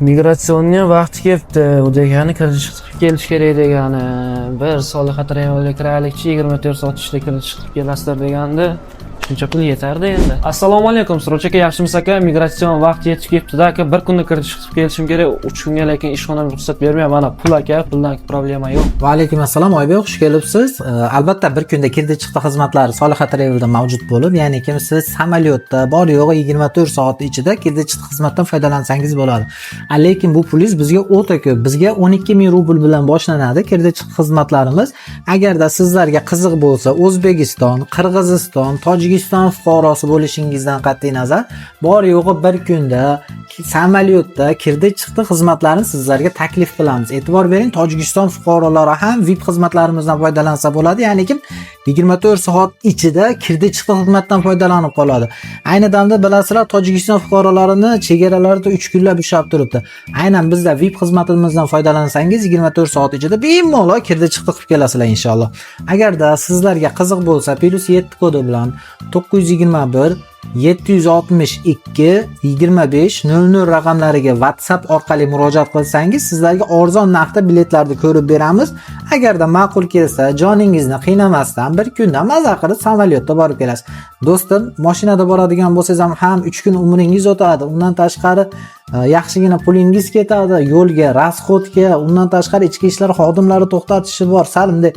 Migratsionga vaqti kelibdi. U degani kirish chiqib kelish kerak degani. Bir Solixa Travel'ga kiraylikchi 24 soat ichida kirish chiqib kelasizlar degandi. Shuncha pul yetardi endi. Assalomu alaykum, Siroj aka, yaxshimisiz aka? Migratsion vaqti yetib kelibdi-da aka. Bir kunda kirish chiqib kelishim kerak. 3 kunga lekin ishxonam ruxsat bermayapti. Mana pul aka, puldan problema yo'q. Va alaykum assalom, Oybek, xush kelibsiz. Albatta bir kunda kirdi chiqdi xizmatlari Solixa Travel'da mavjud bo'lib, ya'ni kim siz samolyotda bor yo'g'i 24 soat ichida kirdi chiqdi xizmatdan foydalansangiz bo'ladi. Lekin bu pulingiz bizga o'ta ko'p. Bizga 12 ming rubl bilan boshlanadi kirdi chiqdi xizmatlarimiz. Agarda sizlarga qiziq bo'lsa, O'zbekiston, Qirg'iziston, Tojikiston fuqarosi bo'lishingizdan qat'iy nazar, bor yo'g'i bir kunda samolyotda kirdi chiqdi xizmatlarini sizlarga taklif qilamiz. E'tibor bering, Tojikiston fuqarolari ham VIP xizmatlarimizdan foydalansa bo'ladi. Ya'ni kim 24 soat ichida kirdi chiqdi xizmatdan foydalanib qoladi. Ayni damda bilasizlar, Tojikiston fuqarolarini chegaralarida 3 kunlab ushlab turibdi. Aynan bizda VIP xizmatimizdan foydalansangiz 24 soat ichida bemalol kirdi chiqdi qilib kelasizlar inshaalloh. Agarda sizlarga qiziq bo'lsa, +7 kodi bilan 921 762 25 00 raqamlariga WhatsApp orqali murojaat qilsangiz, sizlarga arzon narxda biletlarni ko'rib beramiz. Agarda ma'qul kelsa, joningizni qiynamasdan bir kunda maza qilib samolyotda borib kelasiz. Do'stim, mashinada boradigan bo'lsangiz ham 3 kun umringiz o'tadi. Undan tashqari yaxshigina pulingiz ketadi, yo'lga, rasxodga, undan tashqari ichki ishlar xodimlari to'xtatishi bor. Sal bunday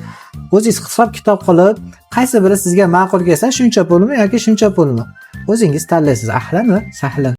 o'zingiz hisob-kitob qilib, qaysi biri sizga ma'qul kelsa, shuncha pulmi yoki shuncha pulmi? O'zingiz tanlaysiz. Ahlanmi? Sahlan.